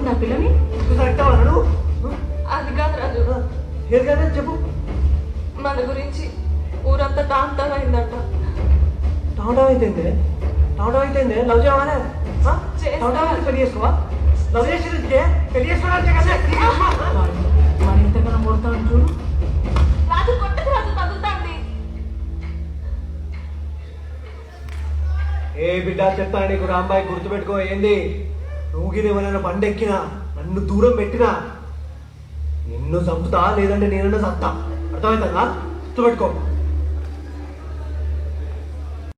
ఆ పిల్లని అది కాదు రాజు, ఏది కాదు చెప్పు. మన గురించి ఊరంతా టాంటాన్ అయిందంట. టాటా అయితేంది లవ్ చేయమనే టాటా అయితే పెళ్లి చేసుకోవా? లవ్ చేసి పెళ్లి చేసుకోవాలంటే కదా. మరి ఇంతకన్నా కొడతాను చూడు. రాజు కొట్టకు రాజు, తగ్గుతాండి. ఏ బిడ్డ చెప్తా నీకు రాంబాయి గుర్తుపెట్టుకో. ఏంది నువ్వు గినేమైనా బండెక్కినా నన్ను దూరం పెట్టినా నిన్ను చంపుతా, లేదంటే నేనన్నా చంపుతా. అర్థమవుతుందా? గుర్తుపెట్టుకో.